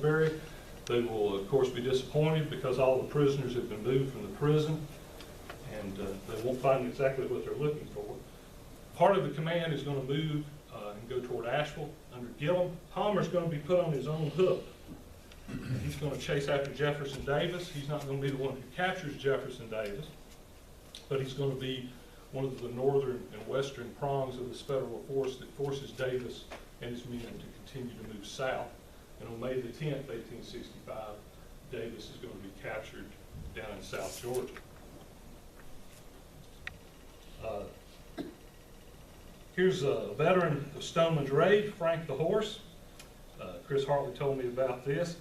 Salisbury. They will, of course, be disappointed because all the prisoners have been moved from the prison, and they won't find exactly what they're looking for. Part of the command is going to move and go toward Asheville under Gillum. Palmer's going to be put on his own hook. He's going to chase after Jefferson Davis. He's not going to be the one who captures Jefferson Davis, but he's going to be one of the northern and western prongs of this federal force that forces Davis and his men to continue to move south. And on May the 10th, 1865, Davis is going to be captured down in South Georgia. Here's a veteran of Stoneman's Raid, Frank the Horse. Chris Hartley told me about this.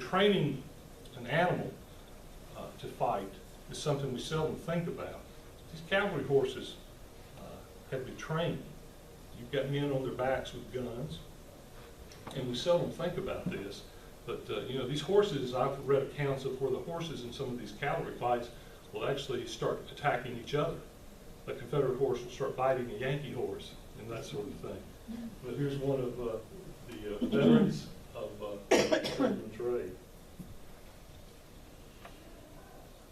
Training an animal to fight is something we seldom think about. These cavalry horses have been trained. You've got men on their backs with guns, and we seldom think about this. But these horses, I've read accounts of where the horses in some of these cavalry fights will actually start attacking each other. A Confederate horse will start biting a Yankee horse and that sort of thing. But here's one of the veterans of Stoneman's Raid.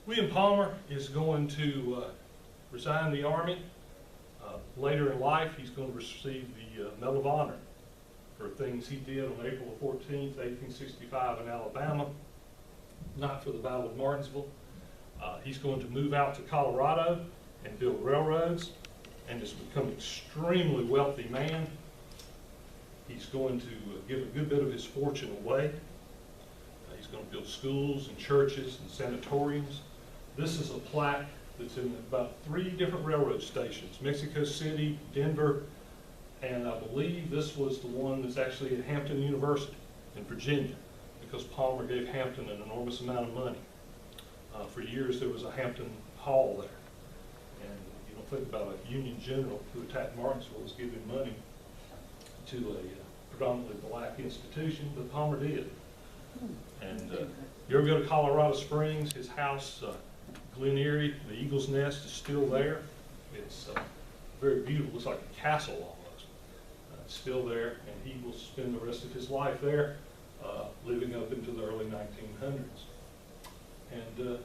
William Palmer is going to resign the Army. Later in life, he's going to receive the Medal of Honor for things he did on April 14th, 1865 in Alabama, not for the Battle of Martinsville. He's going to move out to Colorado and build railroads and just become an extremely wealthy man. He's going to give a good bit of his fortune away. He's going to build schools and churches and sanatoriums. This is a plaque that's in about 3 different railroad stations, Mexico City, Denver, and I believe this was the one that's actually at Hampton University in Virginia, because Palmer gave Hampton an enormous amount of money. For years there was a Hampton Hall there. And you don't think about a Union general who attacked Martinsville was giving money to a predominantly black institution, but Palmer did. And you ever go to Colorado Springs, his house, Glen Erie, the Eagle's Nest is still there. It's very beautiful, looks like a castle almost. It's still there, and he will spend the rest of his life there, living up into the early 1900s. And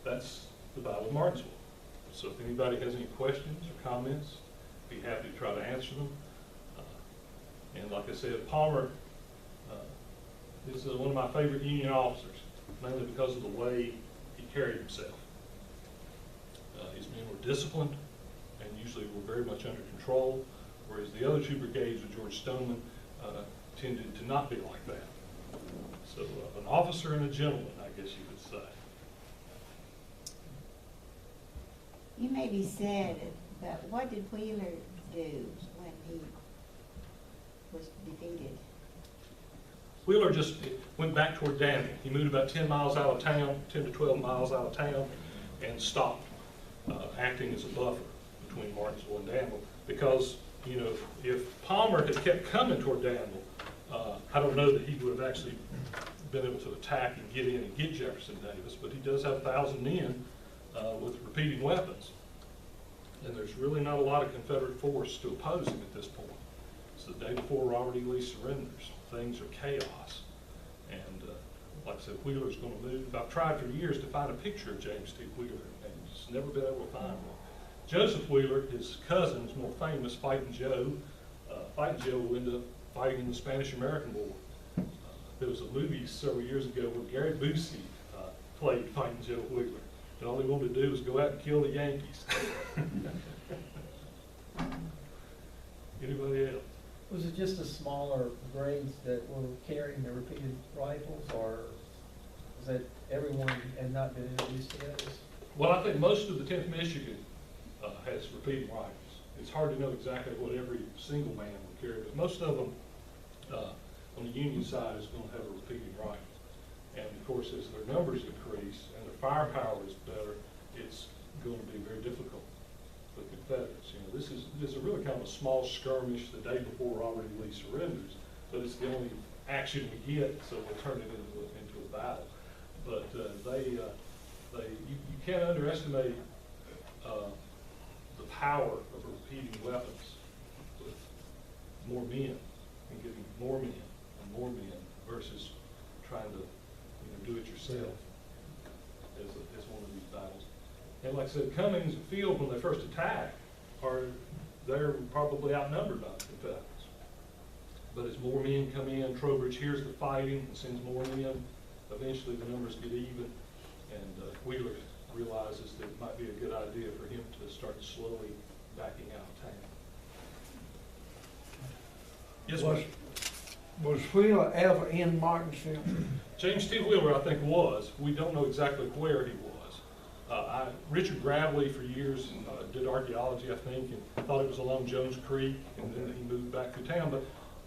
that's the Battle of Martinsville. So if anybody has any questions or comments, I'd be happy to try to answer them. And like I said, Palmer is one of my favorite Union officers, mainly because of the way he carried himself. His men were disciplined and usually were very much under control, whereas the other 2 brigades of George Stoneman tended to not be like that. So an officer and a gentleman, I guess you could say. You maybe said it, but what did Wheeler do when he was defeated? Wheeler just went back toward Danville. He moved about 10 miles out of town, 10 to 12 miles out of town, and stopped acting as a buffer between Martinsville and Danville. Because, if Palmer had kept coming toward Danville, I don't know that he would have actually been able to attack and get in and get Jefferson Davis, but he does have 1,000 men with repeating weapons. And there's really not a lot of Confederate force to oppose him at this point. It's the day before Robert E. Lee surrenders. Things are chaos. And like I said, Wheeler's going to move. I've tried for years to find a picture of James T. Wheeler, and just never been able to find one. Joseph Wheeler, his cousin, is more famous, Fighting Joe. Fighting Joe will end up fighting in the Spanish-American War. There was a movie several years ago where Gary Busey played Fighting Joe Wheeler. And all he wanted to do was go out and kill the Yankees. Anybody else? Was it just the smaller grades that were carrying the repeated rifles, or is that everyone had not been introduced to those? Well, I think most of the 10th Michigan has repeating rifles. It's hard to know exactly what every single man will carry, but most of them on the Union side is going to have a repeating rifle. And of course, as their numbers increase and their firepower is better, it's going to be very difficult for the Confederates. This is a really kind of a small skirmish the day before Robert E. Lee surrenders, but it's the only action we get, so we'll turn it into a battle. But you can't underestimate the power of repeating weapons with more men and getting more men and more men versus trying to, do it yourself is one of these battles. And like I said, Cummings and Field, when they first attack, they're probably outnumbered by the Confederates. But as more men come in, Trowbridge hears the fighting and sends more men. Eventually the numbers get even, and Wheeler realizes that it might be a good idea for him to start slowly backing out of town. Yes, Was, sir. was Wheeler ever in Martinsville? James T. Wheeler, I think, was. We don't know exactly where he was. Richard Gravely, for years, did archaeology, I think, and thought it was along Jones Creek, and then he moved back to town. But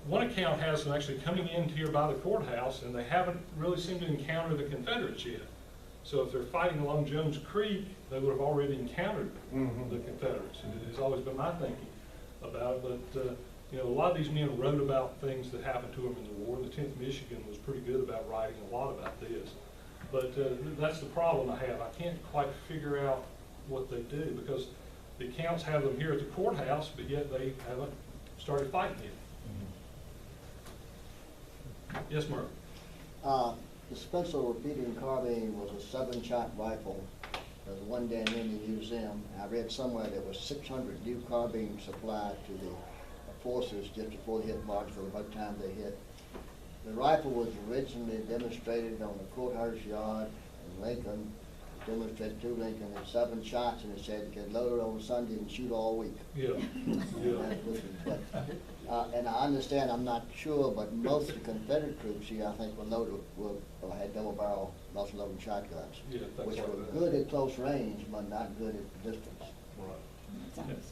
one account has them actually coming in here by the courthouse, and they haven't really seemed to encounter the Confederates yet. So if they're fighting along Jones Creek, they would have already encountered the Confederates. It has always been my thinking about it. But a lot of these men wrote about things that happened to them in the war. The 10th Michigan was pretty good about writing a lot about this. But that's the problem I have. I can't quite figure out what they do, because the accounts have them here at the courthouse, but yet they haven't started fighting yet. Yes, Murray? The Spencer repeating carbine was a 7-shot rifle. There's one day in the Indian Museum. I read somewhere there was 600 new carbines supplied to the forces just before they hit Martinsville, by the time they hit. The rifle was originally demonstrated on the courthouse yard in Lincoln, demonstrated to Lincoln at 7 shots, and it said you could load it on Sunday and shoot all week. Yeah. And I understand, I'm not sure, but most of the Confederate troops here, I think, were loaded, had double barrel muzzle-loading shotguns, Yeah, things which like were that. good at close range, but not good at distance. Right. It's understandable.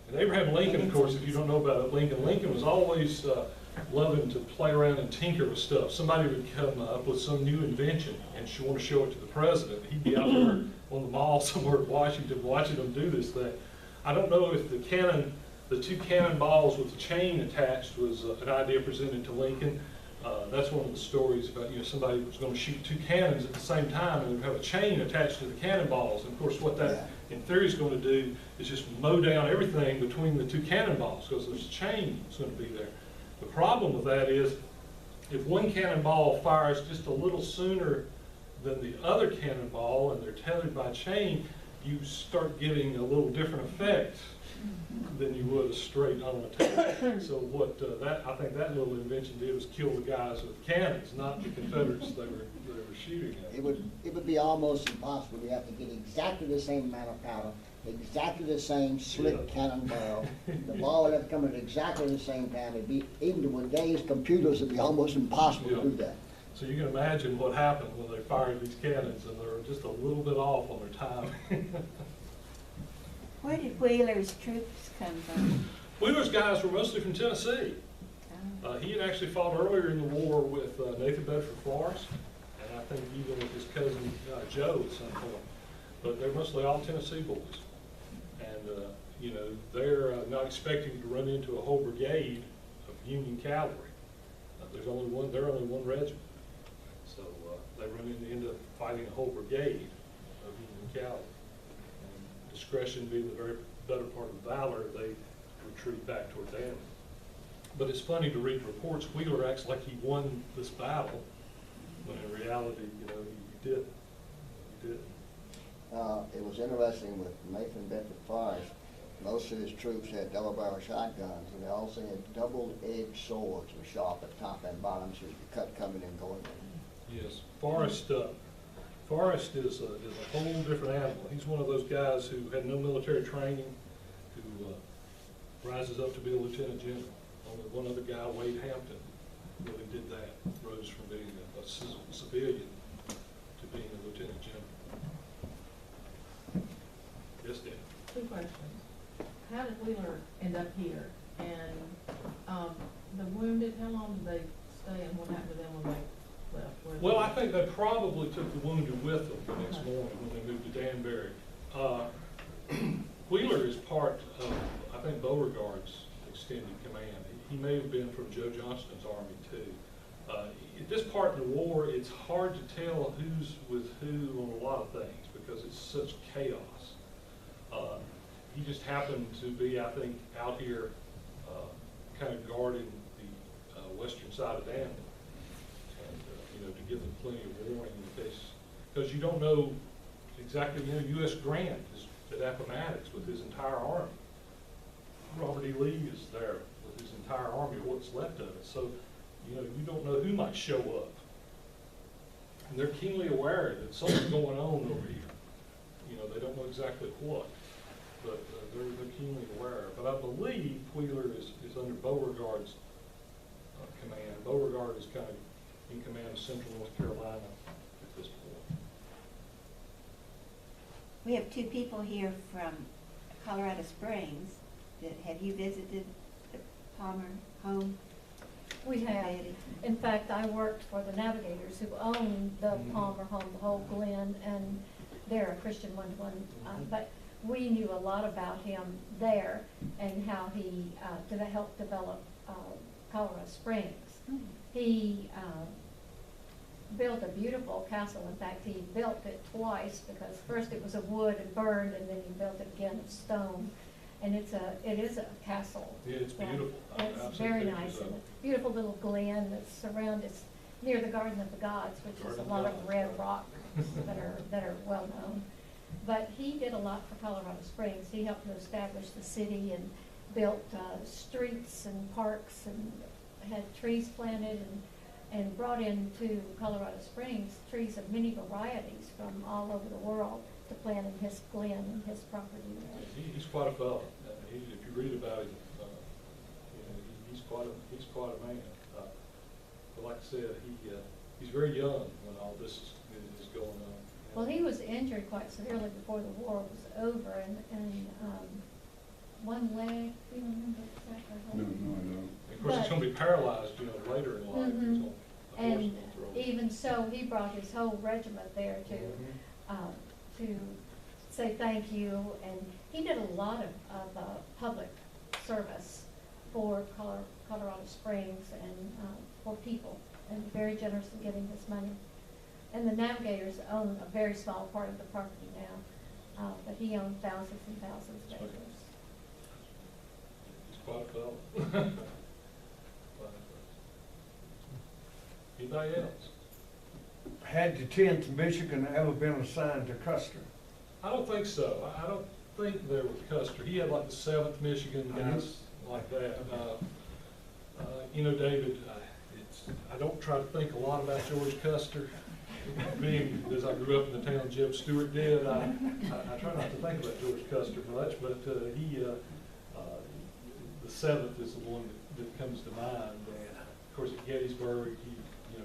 And Abraham Lincoln, of course, if you don't know about Lincoln was always loving to play around and tinker with stuff. Somebody would come up with some new invention and want to show it to the president. He'd be out there on the mall somewhere in Washington watching them do this thing. I don't know if the 2 cannonballs with the chain attached was an idea presented to Lincoln. That's one of the stories about, somebody was going to shoot 2 cannons at the same time and have a chain attached to the cannonballs. And of course, what that in theory is going to do is just mow down everything between the 2 cannonballs, because there's a chain that's going to be there. The problem with that is, if one cannonball fires just a little sooner than the other cannonball and they're tethered by chain, you start getting a little different effect than you would a straight on attack. So what I think that little invention did was kill the guys with cannons, not the Confederates they were shooting at. It would be almost impossible. You have to get exactly the same amount of powder, exactly the same slick cannon barrel. The ball would have to come at exactly the same time. It'd be, even with today's computers, it'd be almost impossible to do that. So you can imagine what happened when they fired these cannons, and they were just a little bit off on their time. Where did Wheeler's troops come from? Wheeler's guys were mostly from Tennessee. He had actually fought earlier in the war with Nathan Bedford Forrest, and I think even with his cousin Joe at some point. But they're mostly all Tennessee boys. And, they're not expecting to run into a whole brigade of Union cavalry. They're only one regiment. So they end up fighting a whole brigade of Union cavalry. And discretion being the very better part of valor, they retreat back toward Danville. But it's funny to read reports. Wheeler acts like he won this battle, when in reality, he didn't. He didn't. It was interesting with Nathan Bedford Forrest. Most of his troops had double-barrel shotguns, and they also had double-edged swords with sharp at top and bottom, so you could cut coming and going in. Yes, Forrest is a whole different animal. He's one of those guys who had no military training, who rises up to be a lieutenant general. Only one other guy, Wade Hampton, really did that, rose from being a civilian to being a lieutenant general. Yes, Dan? 2 questions. How did Wheeler end up here? And the wounded, how long did they stay, and what happened to them when they left? Well, I think they probably took the wounded with them the next morning when they moved to Danbury. Wheeler is part of, I think, Beauregard's extended command. He may have been from Joe Johnston's army too. At this part in the war, it's hard to tell who's with who on a lot of things because it's such chaos. He just happened to be, I think, out here kind of guarding the western side of Danville. And, you know, to give them plenty of warning in case, because you don't know exactly, you know, U.S. Grant is at Appomattox with his entire army. Robert E. Lee is there with his entire army, or what's left of it. So, you know, you don't know who might show up. And they're keenly aware that something's going on over here. You know, they don't know exactly what, but they're keenly aware. But I believe Wheeler is under Beauregard's command. Beauregard is kind of in command of Central North Carolina at this point. We have two people here from Colorado Springs. Have you visited the Palmer home? We have. Betty? In fact, I worked for the Navigators who own the Mhm. Palmer home, the whole Glen, and they're a Christian one-to-one. But we knew a lot about him there and how he helped develop Colorado Springs. Hmm. He built a beautiful castle. In fact, he built it twice because first it was of wood and burned, and then he built it again of stone. And it is a castle. Yeah, it's that- beautiful. It's I've seen very pictures nice, of and it. a beautiful little glen that's surrounded, it's near the Garden of the Gods, which is Garden a of lot Gods, of red right. rocks that are well known. But he did a lot for Colorado Springs. He helped to establish the city and built streets and parks and had trees planted and brought into Colorado Springs trees of many varieties from all over the world to plant in his glen and his property there. He's quite a fellow. If you read about him, you know, he's quite a man. But like I said, he's very young when all this is going on. Well, he was injured quite severely before the war was over, and one leg, do you remember exactly how? No, I don't. Of course, he's going to be paralyzed, you know, later in life. Mhm. He's gonna- the horse And will throw him. even so, he brought his whole regiment there Mhm. to say thank you, and he did a lot of public service for Colorado Springs and for people, and very generous in giving his money. And the Navigators own a very small part of the property now, but he owned thousands and thousands of acres. He's quite a fellow. Quite a fellow. Anybody else? Had the 10th Michigan ever been assigned to Custer? I don't think so. I don't think there was Custer. He had like the 7th Michigan guys like that. You know, David, I don't try to think a lot about George Custer. Being as I grew up in the town Jeb Stewart did, I try not to think about George Custer much, but the 7th is the one that comes to mind. And of course, at Gettysburg,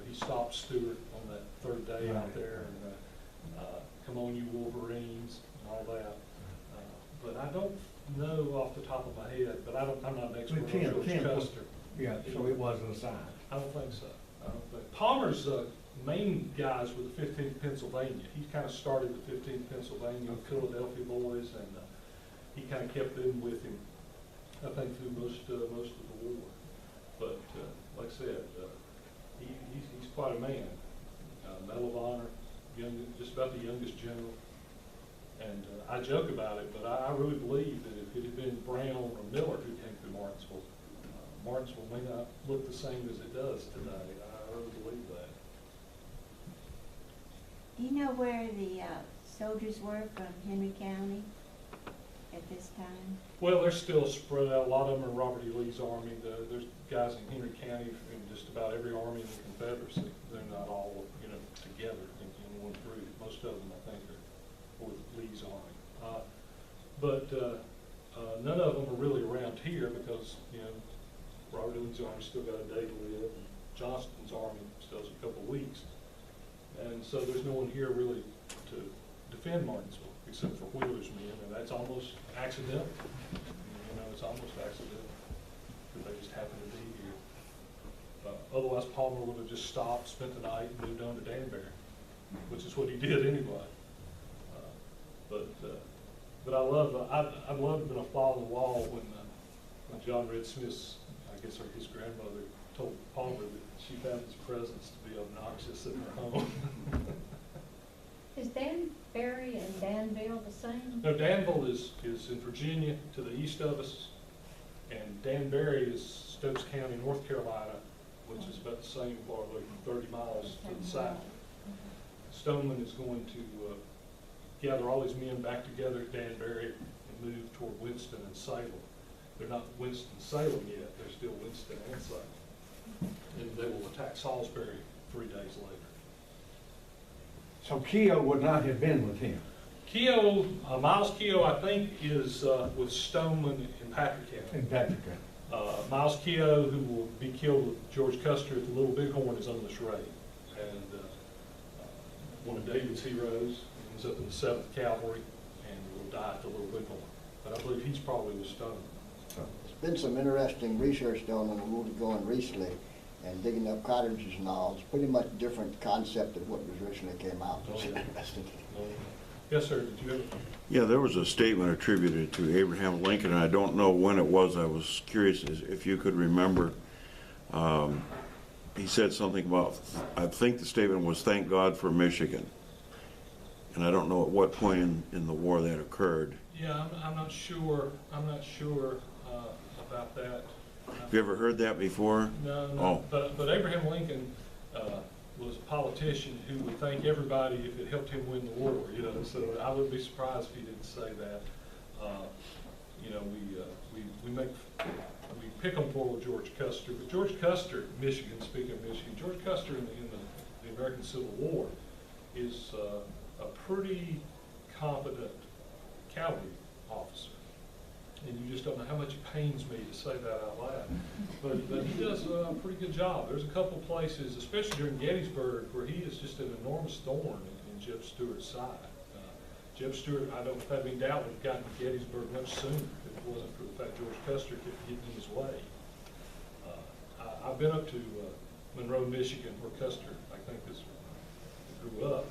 he stopped Stewart on that third day out there, and come on, you Wolverines, and all that. But I don't know off the top of my head, but I'm not an expert on The 10th George was- Custer. Yeah, so it wasn't assigned. I don't think so. I don't think. Palmer's main guys were the 15th Pennsylvania. He kind of started the 15th Pennsylvania with Philadelphia boys, and he kind of kept them with him, I think, through most of the war. But like I said, he's quite a man. Medal of Honor, just about the youngest general. And I joke about it, but I really believe that if it had been Brown or Miller who came through Martinsville, Martinsville may not look the same as it does today. I really believe that. Do you know where the soldiers were from Henry County at this time? Well, they're still spread out. A lot of them are Robert E. Lee's army. There's guys in Henry County in just about every army in the Confederacy. They're not all, you know, together in one group. Most of them, I think, are with Lee's army. But none of them are really around here because, you know, Robert E. Lee's army still got a day to live, and Johnston's army still has a couple of weeks. And so there's no one here really to defend Martinsville, except for Wheeler's men, and that's almost accidental. You know, it's almost accidental, that they just happen to be here. Otherwise, Palmer would have just stopped, spent the night, and moved on to Danbury, which is what he did anyway. But I'd love to have been a fly on the wall when John Red Smith's, I guess his grandmother, told Palmer that she found his presence to be obnoxious in her home. Is Danbury and Danville the same? No, Danville is in Virginia to the east of us, and Danbury is Stokes County, North Carolina, which is about the same, probably 30 miles to the south. Stoneman is going to gather all his men back together at Danbury and move toward Winston and Salem. They're not Winston-Salem yet, they're still Winston and Salem. And they will attack Salisbury 3 days later. So Keogh would not have been with him. Keogh, Miles Keogh, I think, is with Stoneman in Patrick County. In Patrick. Miles Keogh, who will be killed with George Custer at the Little Bighorn, is on this raid. And one of David's heroes, he was up in the 7th Cavalry and will die at the Little Bighorn. But I believe he's probably with Stoneman. There's been some interesting research done on the Little Bighorn recently, and digging up cottages and all. It's pretty much a different concept of what was originally came out. It's interesting. Yes, sir, did you have? Yeah, there was a statement attributed to Abraham Lincoln, and I don't know when it was. I was curious if you could remember. He said something about, I think the statement was, "Thank God for Michigan." And I don't know at what point in the war that occurred. Yeah, I'm not sure. I'm not sure about that. Have you ever heard that before? No, no. Oh. But Abraham Lincoln was a politician who would thank everybody if it helped him win the war. You know, so I would be surprised if he didn't say that. You know, we pick on poor old George Custer, but George Custer, Michigan. Speaking of Michigan, George Custer in the American Civil War is a pretty competent cavalry officer. And you just don't know how much it pains me to say that out loud. But he does a pretty good job. There's a couple places, especially during Gettysburg, where he is just an enormous thorn in Jeb Stuart's side. Jeb Stuart, I don't have any doubt, would have gotten to Gettysburg much sooner if it wasn't for the fact George Custer kept getting in his way. I've been up to Monroe, Michigan, where Custer, I think, grew up.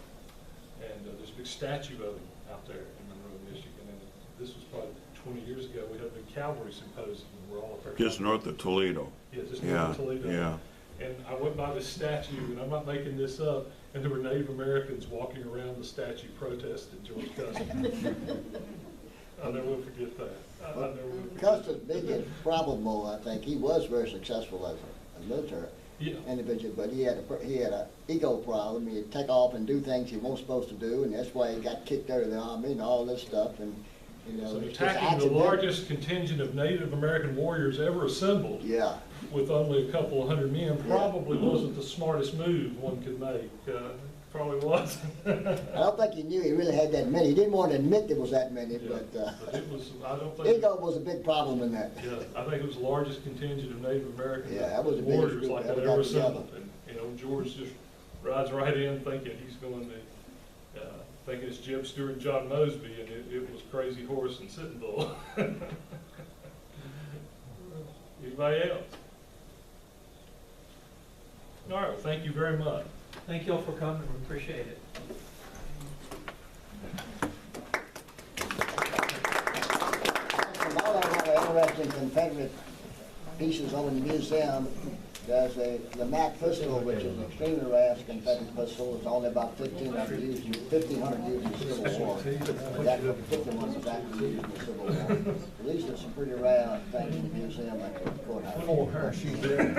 And there's a big statue of him out there in Monroe, Michigan. And this was probably 20 years ago. We had a big cavalry symposium where all of our Just north of Toledo. Yeah, just north of Toledo. Yeah. And I went by this statue, and I'm not making this up, and there were Native Americans walking around the statue protesting George Custer. I'll never will forget that. I never will forget Custer's that. biggest problem, though, I think, he was very successful as a military individual, but he had a ego problem. He'd take off and do things he wasn't supposed to do, and that's why he got kicked out of the army and all this stuff. And you know, So it's just attacking the accidental. largest contingent of Native American warriors ever assembled Yeah. with only a couple of hundred men probably wasn't the smartest move one could make. Probably wasn't. I don't think he knew he really had that many. He didn't want to admit there was that many, Yeah, but it was, I don't think. ego was a big problem in that. Yeah, I think it was the largest contingent of Native American Yeah, that was the biggest warriors group like ever that got ever together. assembled. And, you know, George just rides right in thinking he's going to, thinking it's Jeb Stuart and John Mosby, and it was Crazy Horse and Sitting Bull. Anybody else? All right, well, thank you very much. Thank you all for coming, we appreciate it. And all that other interesting Confederate pieces over in the museum. There's the Mac pistol, which is an extremely rare Confederate pistol. It's only about 1,500 used in the Civil War. But that particular one was actually used in the Civil War. These are some pretty rare things in the museum at the courthouse. Oh, her, she's there.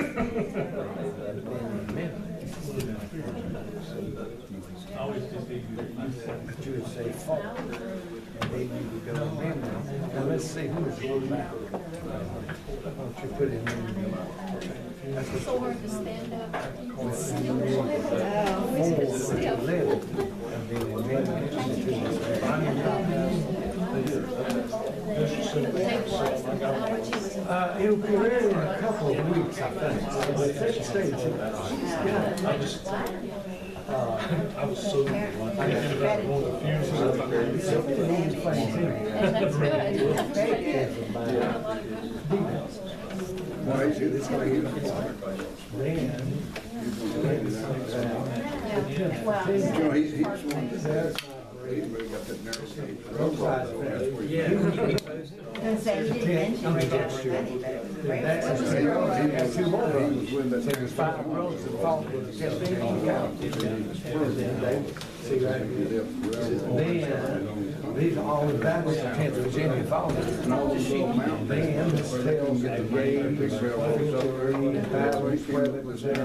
But you would say fault, and then you would go amendment. Now, let's see who's going back. Why don't you put it in? So hard to stand up. Four, to 11, and then amendment to it'll be ready in a couple of weeks, I think. I was so thinking about one of the funerals. That's good. Yeah. gonna say, he didn't mention where he got the money, but it was a That's railroad. a straight road, he had two more roads. There was 5 roads that fall with Cascade County. And then they, see right here. Then, these are all the valleys of 10th Virginia fall. Then, this tells the grade, 53 and 5, where it was there.